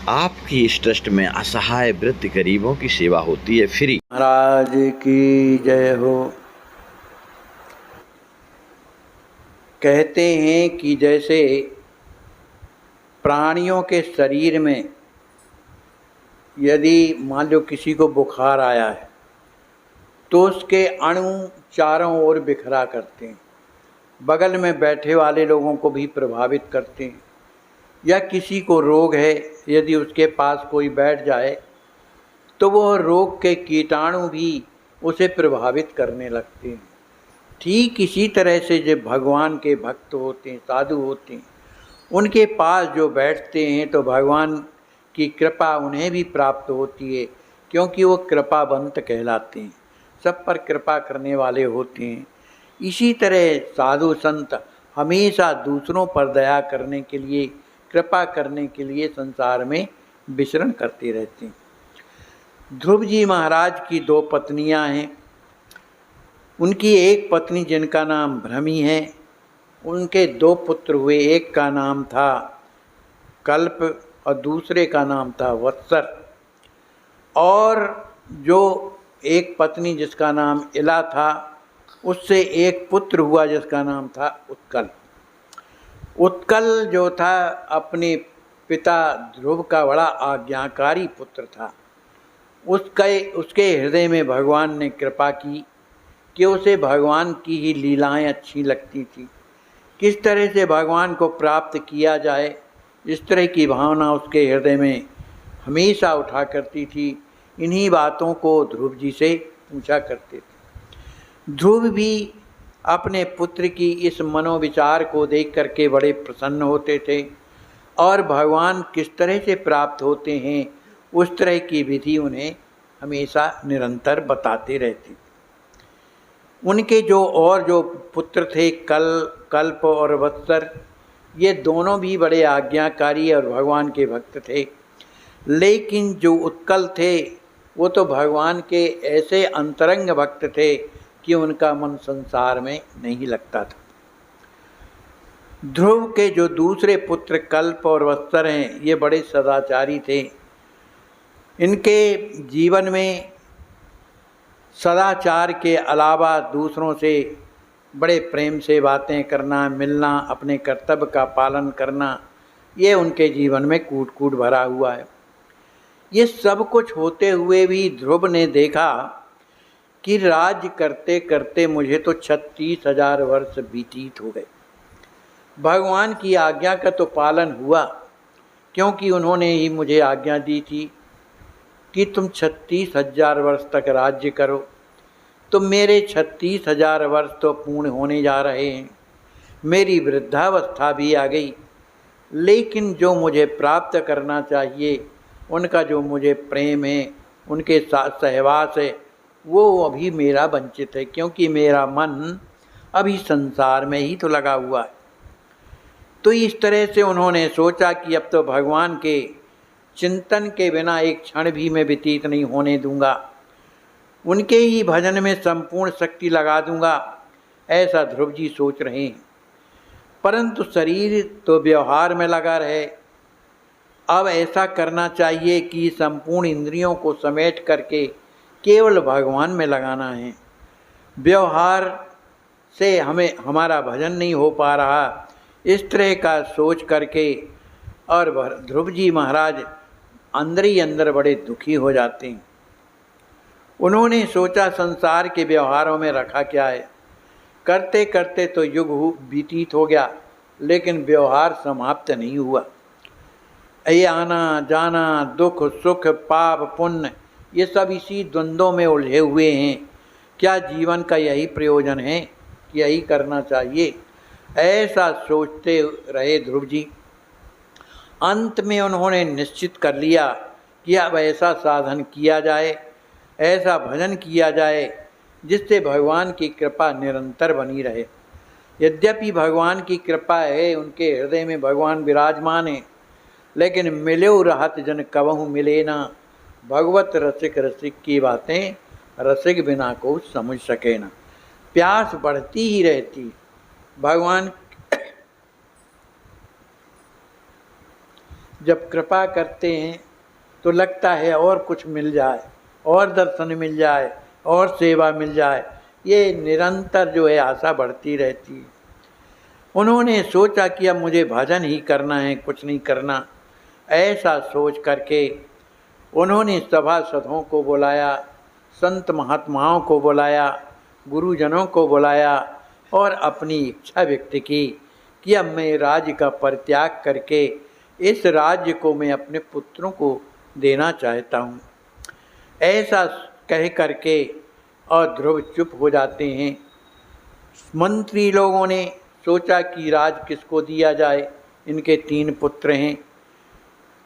आपकी इस ट्रस्ट में असहाय वृद्ध गरीबों की सेवा होती है फ्री। महाराज की जय हो। कहते हैं कि जैसे प्राणियों के शरीर में यदि मान लो किसी को बुखार आया है तो उसके अणु चारों ओर बिखरा करते हैं, बगल में बैठे वाले लोगों को भी प्रभावित करते हैं। या किसी को रोग है, यदि उसके पास कोई बैठ जाए तो वह रोग के कीटाणु भी उसे प्रभावित करने लगते हैं। ठीक इसी तरह से जो भगवान के भक्त होते हैं, साधु होते हैं, उनके पास जो बैठते हैं तो भगवान की कृपा उन्हें भी प्राप्त होती है, क्योंकि वो कृपावंत कहलाते हैं, सब पर कृपा करने वाले होते हैं। इसी तरह साधु संत हमेशा दूसरों पर दया करने के लिए, कृपा करने के लिए संसार में विचरण करते रहते हैं। ध्रुव जी महाराज की दो पत्नियां हैं। उनकी एक पत्नी जिनका नाम भ्रमी है, उनके दो पुत्र हुए, एक का नाम था कल्प और दूसरे का नाम था वत्सर। और जो एक पत्नी जिसका नाम इला था, उससे एक पुत्र हुआ जिसका नाम था उत्कल। उत्कल जो था अपने पिता ध्रुव का बड़ा आज्ञाकारी पुत्र था। उसके हृदय में भगवान ने कृपा की कि उसे भगवान की ही लीलाएं अच्छी लगती थी। किस तरह से भगवान को प्राप्त किया जाए, इस तरह की भावना उसके हृदय में हमेशा उठा करती थी। इन्हीं बातों को ध्रुव जी से पूछा करते थे। ध्रुव भी अपने पुत्र की इस मनोविचार को देख करके बड़े प्रसन्न होते थे और भगवान किस तरह से प्राप्त होते हैं उस तरह की विधि उन्हें हमेशा निरंतर बताते रहते। उनके जो पुत्र थे कल्प और वत्सर, ये दोनों भी बड़े आज्ञाकारी और भगवान के भक्त थे। लेकिन जो उत्कल थे वो तो भगवान के ऐसे अंतरंग भक्त थे कि उनका मन संसार में नहीं लगता था। ध्रुव के जो दूसरे पुत्र कल्प और वत्सर हैं, ये बड़े सदाचारी थे। इनके जीवन में सदाचार के अलावा दूसरों से बड़े प्रेम से बातें करना, मिलना, अपने कर्तव्य का पालन करना, ये उनके जीवन में कूट कूट भरा हुआ है। ये सब कुछ होते हुए भी ध्रुव ने देखा कि राज्य करते करते मुझे तो 36,000 वर्ष व्यतीत हो गए। भगवान की आज्ञा का तो पालन हुआ, क्योंकि उन्होंने ही मुझे आज्ञा दी थी कि तुम 36,000 वर्ष तक राज्य करो। तो मेरे 36,000 वर्ष तो पूर्ण होने जा रहे हैं, मेरी वृद्धावस्था भी आ गई। लेकिन जो मुझे प्राप्त करना चाहिए, उनका जो मुझे प्रेम है, उनके साथ सहवास है, वो अभी मेरा वंचित है, क्योंकि मेरा मन अभी संसार में ही तो लगा हुआ है। तो इस तरह से उन्होंने सोचा कि अब तो भगवान के चिंतन के बिना एक क्षण भी मैं व्यतीत नहीं होने दूंगा, उनके ही भजन में संपूर्ण शक्ति लगा दूंगा, ऐसा ध्रुव जी सोच रहे हैं। परंतु शरीर तो व्यवहार में लगा रहे। अब ऐसा करना चाहिए कि संपूर्ण इंद्रियों को समेट करके केवल भगवान में लगाना है। व्यवहार से हमें हमारा भजन नहीं हो पा रहा, इस तरह का सोच करके और ध्रुव जी महाराज अंदर ही अंदर बड़े दुखी हो जाते हैं। उन्होंने सोचा संसार के व्यवहारों में रखा क्या है। करते करते तो युग व्यतीत हो गया, लेकिन व्यवहार समाप्त नहीं हुआ। ये आना जाना, दुख सुख, पाप पुण्य, ये सब इसी द्वंद्वों में उलझे हुए हैं। क्या जीवन का यही प्रयोजन है, यही करना चाहिए? ऐसा सोचते रहे ध्रुव जी। अंत में उन्होंने निश्चित कर लिया कि अब ऐसा साधन किया जाए, ऐसा भजन किया जाए जिससे भगवान की कृपा निरंतर बनी रहे। यद्यपि भगवान की कृपा है, उनके हृदय में भगवान विराजमान है, लेकिन मिलो रहत जन कबहु मिले ना, भगवत रसिक रसिक की बातें रसिक बिना को समझ सके ना। प्यास बढ़ती ही रहती भगवान जब कृपा करते हैं तो लगता है और कुछ मिल जाए, और दर्शन मिल जाए, और सेवा मिल जाए। ये निरंतर जो है आशा बढ़ती रहती है। उन्होंने सोचा कि अब मुझे भजन ही करना है, कुछ नहीं करना। ऐसा सोच करके उन्होंने सभासदों को बुलाया, संत महात्माओं को बुलाया, गुरुजनों को बुलाया और अपनी इच्छा व्यक्त की कि अब मैं राज्य का परित्याग करके इस राज्य को मैं अपने पुत्रों को देना चाहता हूँ। ऐसा कह करके और ध्रुव चुप हो जाते हैं। मंत्री लोगों ने सोचा कि राज किसको दिया जाए, इनके 3 पुत्र हैं।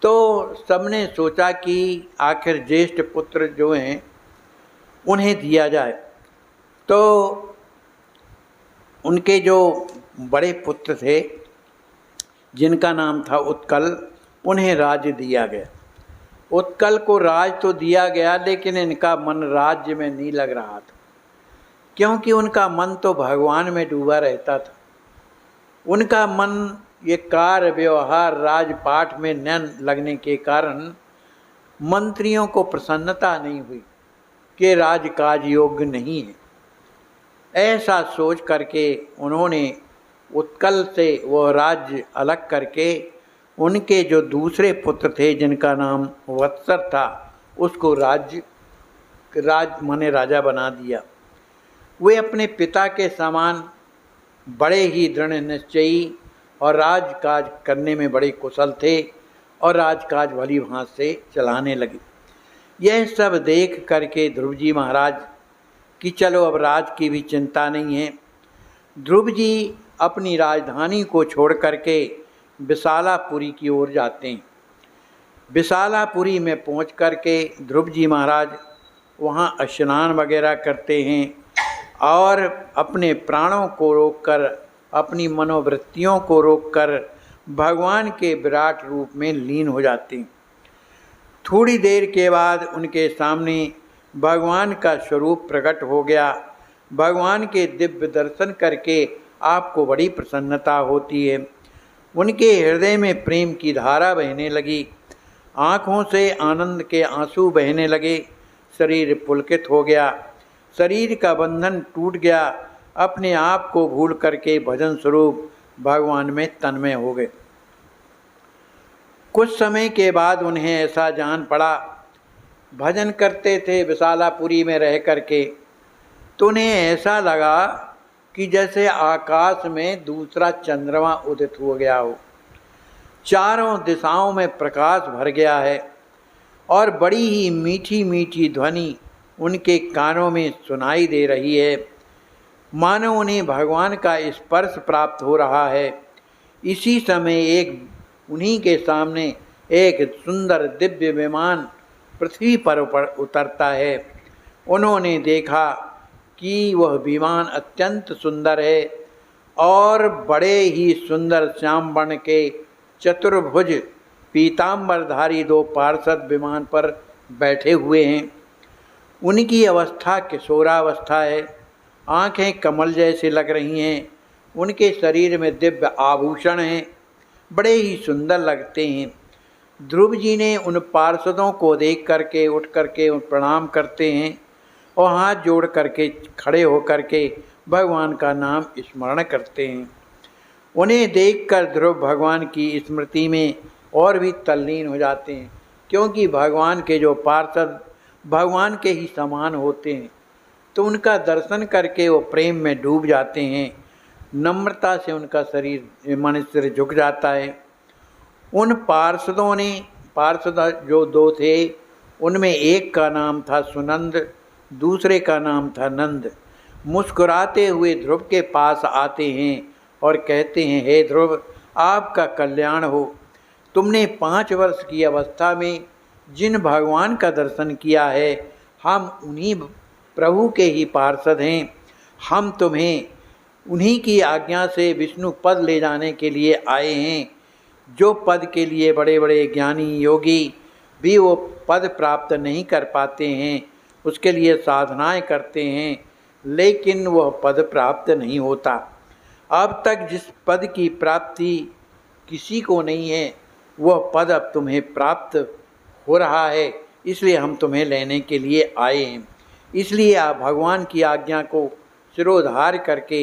तो सबने सोचा कि आखिर ज्येष्ठ पुत्र जो हैं उन्हें दिया जाए। तो उनके जो बड़े पुत्र थे जिनका नाम था उत्कल, उन्हें राज्य दिया गया। उत्कल को राज तो दिया गया, लेकिन इनका मन राज्य में नहीं लग रहा था, क्योंकि उनका मन तो भगवान में डूबा रहता था। उनका मन ये कार्य व्यवहार राजपाट में न लगने के कारण मंत्रियों को प्रसन्नता नहीं हुई कि राजकाज योग्य नहीं है। ऐसा सोच करके उन्होंने उत्कल से वह राज्य अलग करके उनके जो दूसरे पुत्र थे जिनका नाम वत्सर था, उसको माने राजा बना दिया। वे अपने पिता के समान बड़े ही दृढ़ निश्चयी और राजकाज करने में बड़े कुशल थे और राजकाज भली भांति से चलाने लगे। यह सब देख करके ध्रुव जी महाराज कि चलो अब राज की भी चिंता नहीं है, ध्रुव जी अपनी राजधानी को छोड़ करके विशालापुरी की ओर जाते हैं। विशालापुरी में पहुंच करके ध्रुव जी महाराज वहाँ स्नान वगैरह करते हैं और अपने प्राणों को रोककर, अपनी मनोवृत्तियों को रोककर भगवान के विराट रूप में लीन हो जाते हैं। थोड़ी देर के बाद उनके सामने भगवान का स्वरूप प्रकट हो गया। भगवान के दिव्य दर्शन करके आपको बड़ी प्रसन्नता होती है। उनके हृदय में प्रेम की धारा बहने लगी, आँखों से आनंद के आंसू बहने लगे, शरीर पुलकित हो गया, शरीर का बंधन टूट गया। अपने आप को भूल करके भजन स्वरूप भगवान में तन्मय हो गए। कुछ समय के बाद उन्हें ऐसा जान पड़ा, भजन करते थे विशालापुरी में रह करके, तो उन्हें ऐसा लगा कि जैसे आकाश में दूसरा चंद्रमा उदित हो गया हो, चारों दिशाओं में प्रकाश भर गया है और बड़ी ही मीठी मीठी ध्वनि उनके कानों में सुनाई दे रही है, मानो उन्हें भगवान का स्पर्श प्राप्त हो रहा है। इसी समय उन्हीं के सामने एक सुंदर दिव्य विमान पृथ्वी पर उतरता है। उन्होंने देखा कि वह विमान अत्यंत सुंदर है और बड़े ही सुंदर श्याम वर्ण के चतुर्भुज पीताम्बरधारी 2 पार्षद विमान पर बैठे हुए हैं। उनकी अवस्था किशोरावस्था है, आँखें कमल जैसे लग रही हैं, उनके शरीर में दिव्य आभूषण हैं, बड़े ही सुंदर लगते हैं। ध्रुव जी ने उन पार्षदों को देख करके उठ करके प्रणाम करते हैं और हाथ जोड़ करके खड़े हो करके भगवान का नाम स्मरण करते हैं। उन्हें देखकर ध्रुव भगवान की स्मृति में और भी तल्लीन हो जाते हैं, क्योंकि भगवान के जो पार्षद भगवान के ही समान होते हैं, तो उनका दर्शन करके वो प्रेम में डूब जाते हैं। नम्रता से उनका शरीर मन सिर झुक जाता है। उन पार्षद जो 2 थे, उनमें एक का नाम था सुनंद, दूसरे का नाम था नंद। मुस्कुराते हुए ध्रुव के पास आते हैं और कहते हैं, हे ध्रुव, आपका कल्याण हो। तुमने 5 वर्ष की अवस्था में जिन भगवान का दर्शन किया है, हम उन्हीं प्रभु के ही पार्षद हैं। हम तुम्हें उन्हीं की आज्ञा से विष्णु पद ले जाने के लिए आए हैं, जो पद के लिए बड़े बड़े ज्ञानी योगी भी वो पद प्राप्त नहीं कर पाते हैं, उसके लिए साधनाएं करते हैं, लेकिन वह पद प्राप्त नहीं होता। अब तक जिस पद की प्राप्ति किसी को नहीं है, वह पद अब तुम्हें प्राप्त हो रहा है, इसलिए हम तुम्हें लेने के लिए आए हैं। इसलिए आप भगवान की आज्ञा को सिरोधार्य करके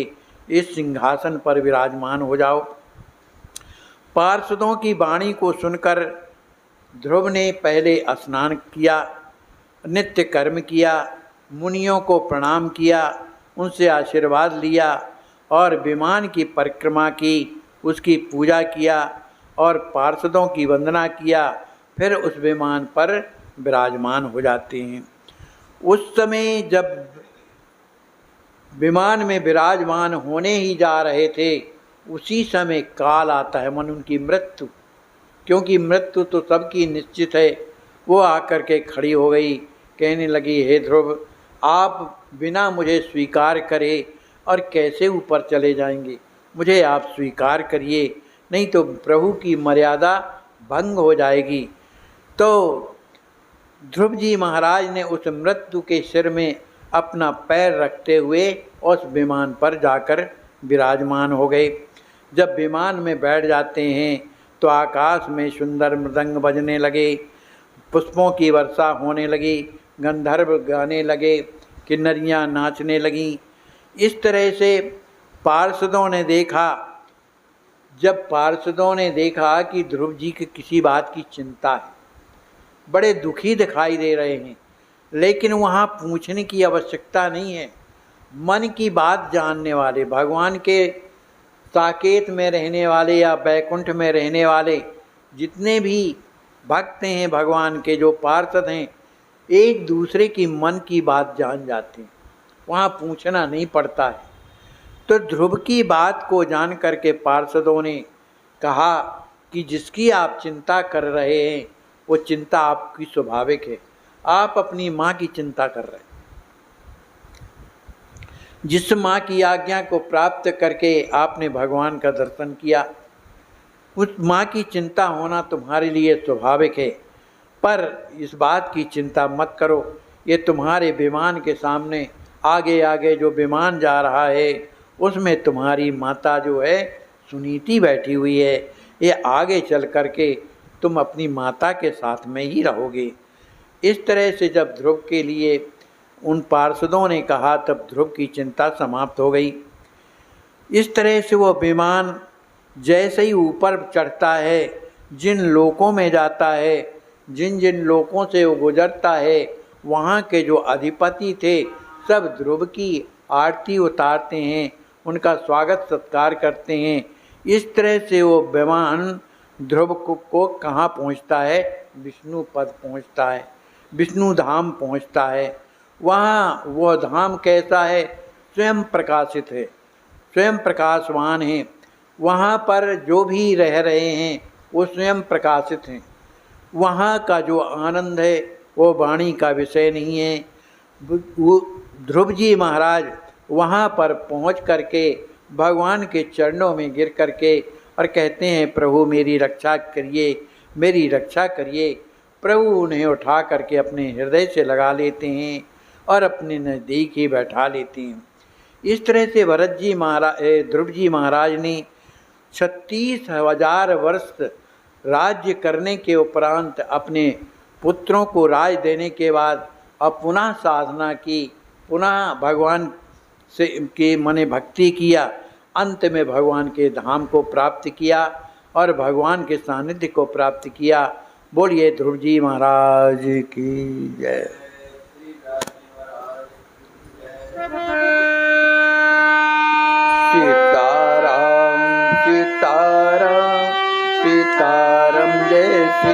इस सिंहासन पर विराजमान हो जाओ। पार्षदों की वाणी को सुनकर ध्रुव ने पहले स्नान किया, नित्य कर्म किया, मुनियों को प्रणाम किया, उनसे आशीर्वाद लिया और विमान की परिक्रमा की, उसकी पूजा किया और पार्षदों की वंदना किया। फिर उस विमान पर विराजमान हो जाते हैं। उस समय जब विमान में विराजमान होने ही जा रहे थे, उसी समय काल आता है, मन उनकी मृत्यु, क्योंकि मृत्यु तो सबकी निश्चित है। वो आकर के खड़ी हो गई, कहने लगी, हे ध्रुव, आप बिना मुझे स्वीकार करे और कैसे ऊपर चले जाएंगे? मुझे आप स्वीकार करिए, नहीं तो प्रभु की मर्यादा भंग हो जाएगी। तो ध्रुव जी महाराज ने उस मृत्यु के सिर में अपना पैर रखते हुए उस विमान पर जाकर विराजमान हो गए। जब विमान में बैठ जाते हैं तो आकाश में सुंदर मृदंग बजने लगे, पुष्पों की वर्षा होने लगी, गंधर्व गाने लगे, किन्नरियाँ नाचने लगीं। इस तरह से पार्षदों ने देखा, जब पार्षदों ने देखा कि ध्रुव जी की किसी बात की चिंता है, बड़े दुखी दिखाई दे रहे हैं, लेकिन वहाँ पूछने की आवश्यकता नहीं है। मन की बात जानने वाले, भगवान के साकेत में रहने वाले या बैकुंठ में रहने वाले जितने भी भक्त हैं भगवान के, जो पार्षद हैं, एक दूसरे की मन की बात जान जाते हैं, वहाँ पूछना नहीं पड़ता है। तो ध्रुव की बात को जान करके पार्षदों ने कहा कि जिसकी आप चिंता कर रहे हैं वो चिंता आपकी स्वाभाविक है, आप अपनी माँ की चिंता कर रहे हैं। जिस माँ की आज्ञा को प्राप्त करके आपने भगवान का दर्शन किया, उस माँ की चिंता होना तुम्हारे लिए स्वाभाविक है। पर इस बात की चिंता मत करो, ये तुम्हारे विमान के सामने आगे आगे जो विमान जा रहा है उसमें तुम्हारी माता जो है सुनीति बैठी हुई है। ये आगे चल करके तुम अपनी माता के साथ में ही रहोगे। इस तरह से जब ध्रुव के लिए उन पार्षदों ने कहा, तब ध्रुव की चिंता समाप्त हो गई। इस तरह से वो विमान जैसे ही ऊपर चढ़ता है, जिन लोकों में जाता है, जिन जिन लोकों से वो गुजरता है, वहाँ के जो अधिपति थे सब ध्रुव की आरती उतारते हैं, उनका स्वागत सत्कार करते हैं। इस तरह से वो विमान ध्रुव को कहाँ पहुँचता है? विष्णु पद पहुँचता है, विष्णु धाम पहुँचता है। वहाँ वह धाम कैसा है? स्वयं प्रकाशित है, स्वयं प्रकाशवान है। वहाँ पर जो भी रह रहे हैं वो स्वयं प्रकाशित हैं। वहाँ का जो आनंद है वो वाणी का विषय नहीं है। वो ध्रुव जी महाराज वहाँ पर पहुँच करके भगवान के चरणों में गिर करके और कहते हैं, प्रभु मेरी रक्षा करिए, मेरी रक्षा करिए। प्रभु उन्हें उठा करके अपने हृदय से लगा लेते हैं और अपने नज़दीक ही बैठा लेते हैं। इस तरह से भरत जी महाराज, ध्रुव जी महाराज ने 36,000 वर्ष राज्य करने के उपरांत अपने पुत्रों को राज देने के बाद अब पुनः साधना की, पुनः भगवान से के मने भक्ति किया, अंत में भगवान के धाम को प्राप्त किया और भगवान के सानिध्य को प्राप्त किया। बोलिए ध्रुव जी महाराज की जय। सीताराम सीताराम सीताराम जय श्री